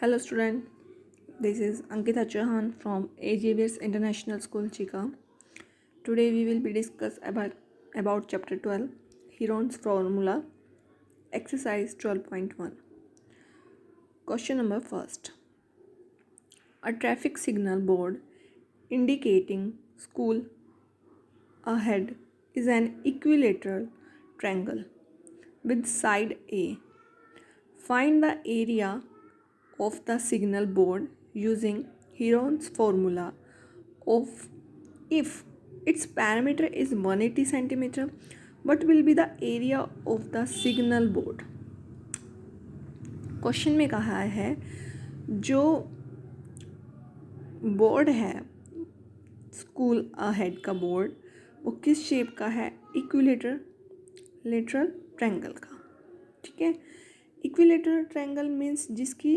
Hello student, this is Ankita Chauhan from AJVS International School Chika. Today we will be discuss about chapter 12 Heron's formula exercise 12.1. Question number first. A traffic signal board indicating school ahead is an equilateral triangle with side A. Find the area of the signal board using Heron's formula of if its parameter is 180 centimeter, what will be the area of the signal board? Question में कहा है जो board है school ahead का board वो किस shape का है? इक्विलेटरल ट्रायंगल का. ठीक है, इक्विलेटरल ट्रायंगल मीन्स जिसकी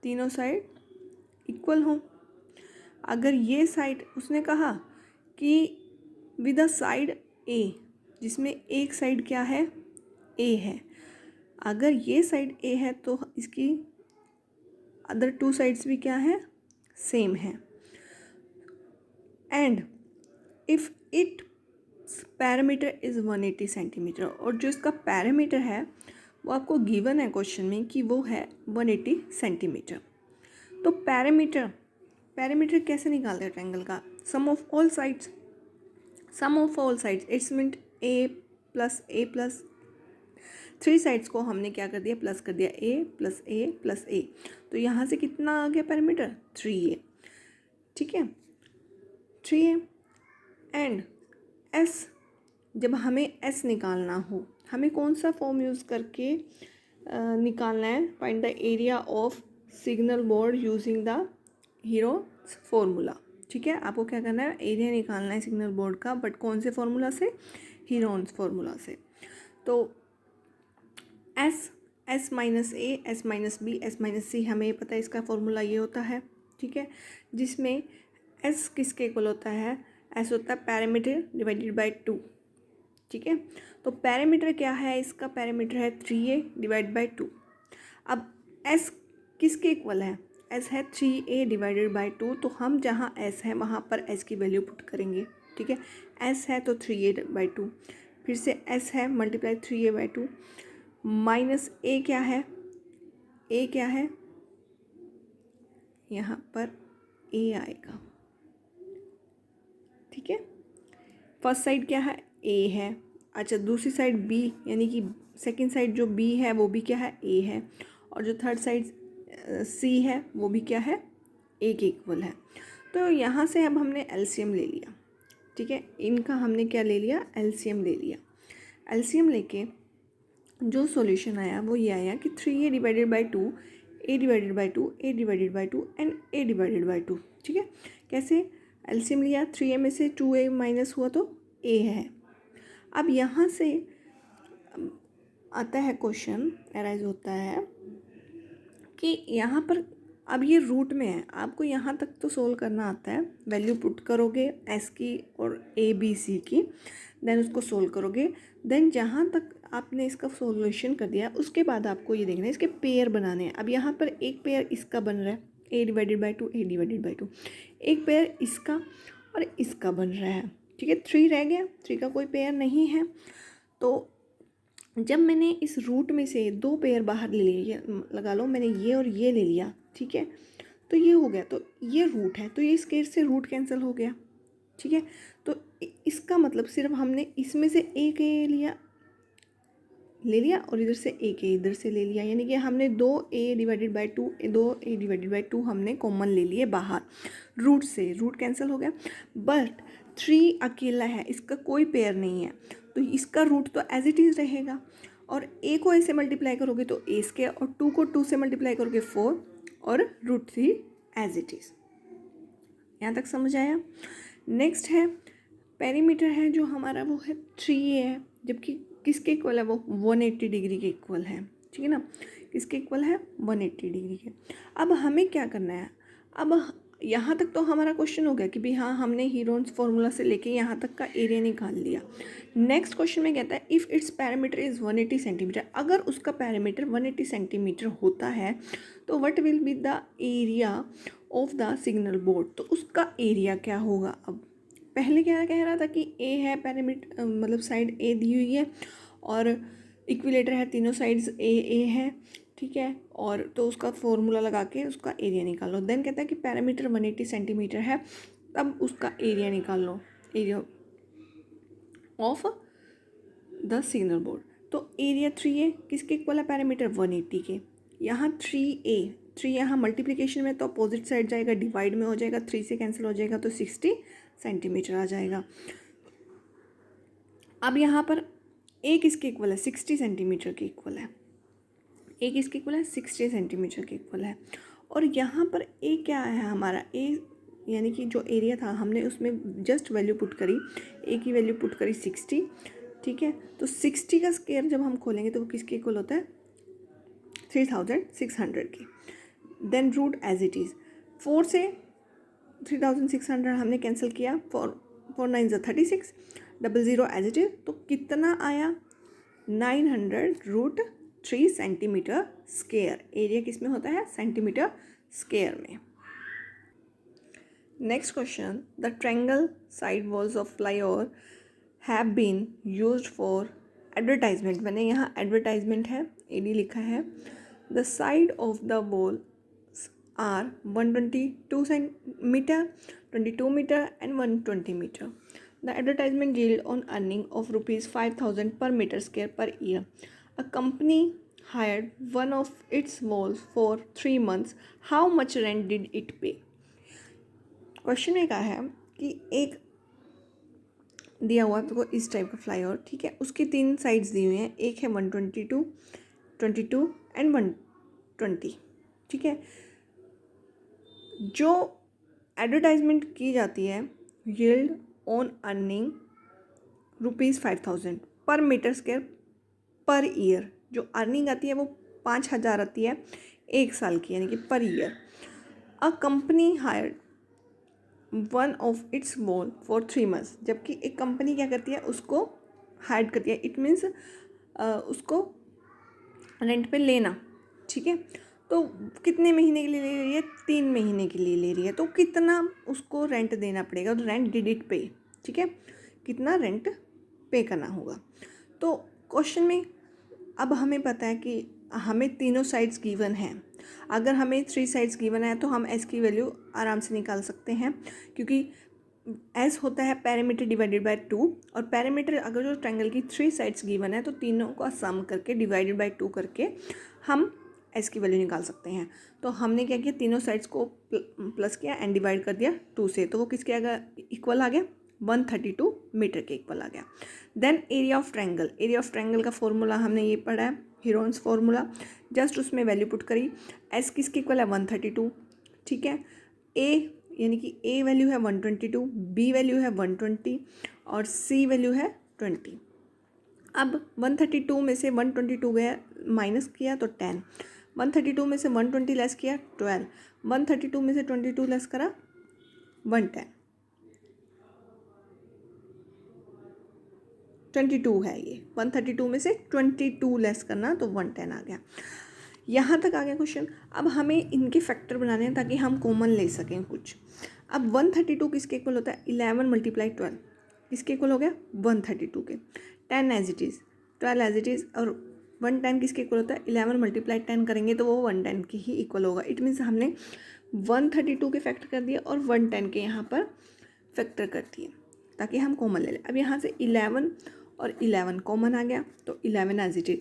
तीनों साइड इक्वल हो. अगर ये साइड उसने कहा कि विद द साइड ए, जिसमें एक साइड क्या है? ए है. अगर ये साइड ए है तो इसकी अदर टू साइड्स भी क्या है? सेम है. And if it parameter is 180 centimetre, और जो इसका पैरामीटर है वो आपको गिवन है क्वेश्चन में कि वो है 180 सेंटीमीटर. तो पैरामीटर कैसे निकालते हैं ट्रायंगल का? Sum of all sides it's mean a plus three sides को हमने क्या कर दिया? प्लस कर दिया. A plus a plus a. तो यहाँ से कितना आ गया पैरामीटर? 3a. ठीक है, 3a. एंड एस, जब हमें एस निकालना हो, हमें कौन सा फॉर्म यूज़ करके निकालना है? Find the area of signal board using the heroes formula. ठीक है, आपको क्या करना है? एरिया निकालना है सिग्नल बोर्ड का, बट कौन से फॉर्मूला से? हीरोन्स फॉर्मूला से. तो s minus a, s minus b, s minus c, हमें पता है इसका फॉर्मूला ये होता है. ठीक है, जिसमें एस किसके इक्वल होता है? एस होता है पैरामीटर डिवाइडेड बाय 2. ठीक है, तो पैरामीटर क्या है? इसका पैरामीटर है 3a डिवाइड बाय 2. अब एस किसके इक्वल है? एस है 3a डिवाइडेड बाय 2. तो हम जहाँ एस है वहाँ पर एस की वैल्यू पुट करेंगे. ठीक है, एस है तो 3a बाई 2, फिर से एस है मल्टीप्लाई 3a बाई 2 माइनस ए क्या है? ए क्या है? यहाँ पर ए आएगा. ठीक है, फर्स्ट साइड क्या है? ए है. अच्छा, दूसरी साइड बी, यानी कि सेकंड साइड जो बी है वो भी क्या है? ए है. और जो थर्ड साइड सी है वो भी क्या है? ए के इक्वल है. तो यहाँ से अब हमने एलसीएम ले लिया. ठीक है, इनका हमने क्या ले लिया? एलसीएम ले लिया. एलसीएम लेके जो सॉल्यूशन आया वो ये आया कि 3a divided by 2, a divided by 2, a divided by 2 and a divided by 2. ठीक है, कैसे? एलसीएम लिया, 3a में से 2a माइनस हुआ तो a है. अब यहाँ से आता है क्वेश्चन, अराइज होता है कि यहाँ पर अब ये रूट में है, आपको यहाँ तक तो सोल्व करना आता है. वैल्यू पुट करोगे एस की और ए बी सी की, देन उसको सोल्व करोगे. देन जहाँ तक आपने इसका सॉल्यूशन कर दिया उसके बाद आपको ये देखना है इसके पेयर बनाने हैं. अब यहाँ पर एक पेयर इसका बन रहा है a divided by 2, a divided by 2. एक पेयर इसका और इसका बन रहा है. ठीक है, 3 रह गया, 3 का कोई पेयर नहीं है. तो जब मैंने इस रूट में से 2 पेयर बाहर ले लिए, लगा लो मैंने ये और ये ले लिया. ठीक है, तो ये हो गया, तो ये रूट है, तो ये इस केस से रूट कैंसिल हो गया. ठीक है, तो इसका मतलब सिर्फ हमने इसमें से एक ले लिया और इधर से एक इधर से ले लिया, यानी कि हमने 2a divided by 2, 2a divided by 2 हमने कॉमन ले लिए बाहर रूट से. रूट कैंसिल हो गया, बट 3 अकेला है, इसका कोई पेयर नहीं है, तो इसका रूट तो एज इट इज़ रहेगा. और a को a से मल्टीप्लाई करोगे तो a स्क्वायर, और 2 को 2 से मल्टीप्लाई करोगे 4, और रूट 3 एज इट इज़. यहाँ तक समझ आया? नेक्स्ट है पेरीमीटर है जो हमारा वो है 3a है, जबकि किसके इक्वल है? वो 180 डिग्री के इक्वल है. ठीक है ना, किसके इक्वल है? 180 डिग्री के. अब हमें क्या करना है? अब यहाँ तक तो हमारा क्वेश्चन हो गया कि भाई हाँ, हमने हीरोन्स फॉर्मूला से लेके यहाँ तक का एरिया निकाल लिया। नेक्स्ट क्वेश्चन में कहता है if it's parameter is 180 centimetre, अगर उसका पैरामीटर 180 सेंटीमीटर होता है तो what will be the area of the signal board, तो उसका एरिया क्या होगा। अब पहले क्या कह रहा था कि ए है पैरामीटर, मतलब साइड ए दी हुई है और इक्विलेटर है, तीनों साइड्स ए है, ठीक है, और तो उसका फॉर्मूला लगा के उसका एरिया निकाल लो। देन कहता है कि पैरामीटर 180 सेंटीमीटर है, तब उसका एरिया निकाल लो, area of the signal board. तो एरिया 3A किसके इक्वल है, पैरामीटर 180 के। यहाँ 3 यहाँ मल्टीप्लिकेशन में तो अपोजिट साइड जाएगा, डिवाइड में हो जाएगा, 3 से कैंसिल हो जाएगा तो 60 सेंटीमीटर आ जाएगा। अब यहाँ पर ए किसके इक्वल है, 60 सेंटीमीटर के इक्वल है। ए किसके इक्वल है, 60 सेंटीमीटर के इक्वल है। और यहाँ पर ए क्या है हमारा, ए यानी कि जो एरिया था हमने उसमें जस्ट वैल्यू पुट करी, ए की वैल्यू पुट करी 60, ठीक है। तो 60 का स्क्वायर जब हम खोलेंगे तो वो किसके इक्वल होता है, 3600 की। Then root as it is, 4 से 3600 हमने कैंसिल किया, 4 9 36, 00 एज इट इज, तो कितना आया 900√3 सेंटीमीटर स्क्वायर। एरिया किस में होता है, सेंटीमीटर स्क्वायर में। Next question, the triangle side walls of flyover have been used for advertisement. मैंने यहाँ एडवर्टाइजमेंट है, एडी लिखा है। The side of the wall are 122 centimeter, 22 meter and 120 meter. The advertisement yield on earning of rupees 5,000 per meter square per year. A company hired one of its walls for 3 months. How much rent did it pay? Question में कहा है कि एक दिया हुआ है तो इस टाइप का फ्लाईओवर, ठीक है, उसकी 3 साइड्स दी हुई हैं, एक है 122, 22 एंड 120, ठीक है। जो एडवर्टाइजमेंट की जाती है, यील्ड ऑन अर्निंग ₹5000 पर मीटर स्क्वायर पर ईयर, जो अर्निंग आती है वो 5000 आती है 1 साल की, यानी कि per year. A company hired one of its wall for 3 months, जबकि एक कंपनी क्या करती है, उसको हायर्ड करती है, इट मीन्स उसको रेंट पे लेना, ठीक है। तो कितने महीने के लिए ले रही है, 3 महीने के लिए ले रही है, तो कितना उसको रेंट देना पड़ेगा, तो रेंट डिड इट पे, ठीक है, कितना रेंट पे करना होगा। तो क्वेश्चन में अब हमें पता है कि हमें तीनों साइड्स गिवन हैं। अगर हमें 3 साइड्स गिवन है तो हम एस की वैल्यू आराम से निकाल सकते हैं, क्योंकि एस होता है पैरामीटर डिवाइडेड बाय 2, और पैरामीटर अगर जो ट्रायंगल की 3 साइड्स गिवन है तो तीनों का सम करके डिवाइडेड बाय 2 करके हम एस की वैल्यू निकाल सकते हैं। तो हमने क्या किया, तीनों साइड्स को प्लस किया एंड डिवाइड कर दिया 2 से, तो वो किसके इक्वल आ गया, 132 मीटर के इक्वल आ गया। Then area of triangle, area of triangle का फॉर्मूला हमने ये पढ़ा है, हीरोन्स फॉर्मूला, जस्ट उसमें वैल्यू पुट करी। एस किसके इक्वल है, 132, ठीक है। ए यानी कि ए वैल्यू है 122, बी वैल्यू है 120 और सी वैल्यू है 20। अब 132 में से 122 गया, माइनस किया तो 10, 132 में से 120 लेस किया 12, 132 में से 22 लेस करा 110, 22 है ये, 132 में से 22 लेस करना तो 110 आ गया। यहाँ तक आ गया क्वेश्चन। अब हमें इनके फैक्टर बनाने हैं ताकि हम कॉमन ले सकें कुछ। अब 132 किसके इक्वल होता है, 11 × 12 किसके इक्वल हो गया, 132 के। 10 as it is, 12 as it is, और 110 किसके इक्वल होता है, 11 × 10 करेंगे तो वो 110 के ही इक्वल होगा। इट मीन्स हमने 132 के फैक्टर कर दिए और 110 के यहाँ पर फैक्टर कर दिए ताकि हम कॉमन ले लें। अब यहाँ से 11 और 11 कॉमन आ गया तो 11 एज इट इज,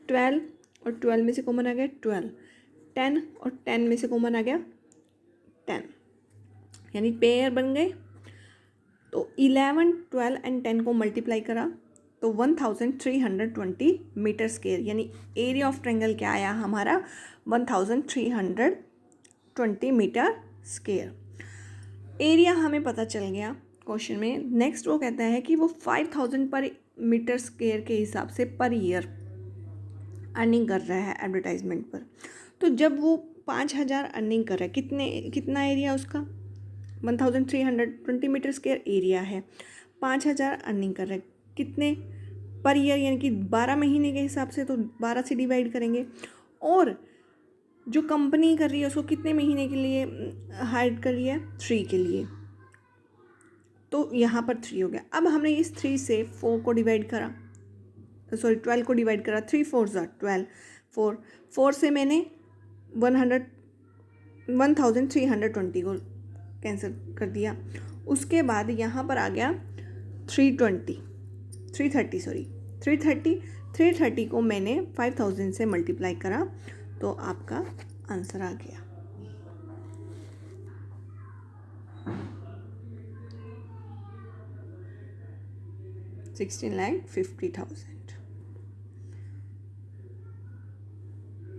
12 और 12 में से कॉमन आ गया 12, 10 और 10 में से कॉमन आ गया 10, यानी पेयर बन गए। तो 11, 12 एंड 10 को मल्टीप्लाई करा तो 1320 मीटर स्क्वायर, यानी एरिया ऑफ ट्रायंगल क्या आया हमारा, 1320 मीटर स्क्वायर। एरिया हमें पता चल गया क्वेश्चन में। नेक्स्ट वो कहता है कि वो 5000 पर मीटर स्क्वायर के हिसाब से पर ईयर अर्निंग कर रहा है एडवर्टाइजमेंट पर। तो जब वो 5,000 अर्निंग कर रहा है, कितना एरिया उसका 1320 मीटर स्क्वायर एरिया है, 5,000 अर्निंग कर रहा है, कितने पर ईयर, यानी कि 12 महीने के हिसाब से, तो 12 से डिवाइड करेंगे। और जो कंपनी कर रही है उसको कितने महीने के लिए हायर कर लिया है, 3 के लिए, तो यहाँ पर 3 हो गया। अब हमने इस 3 से 4 को डिवाइड करा, सॉरी 12 को डिवाइड करा, 3 4 12, 4 से मैंने 1320 को कैंसिल कर दिया। उसके बाद यहाँ पर आ गया 330 को मैंने 5000 से मल्टीप्लाई करा, तो आपका आंसर आ गया 16,50,000।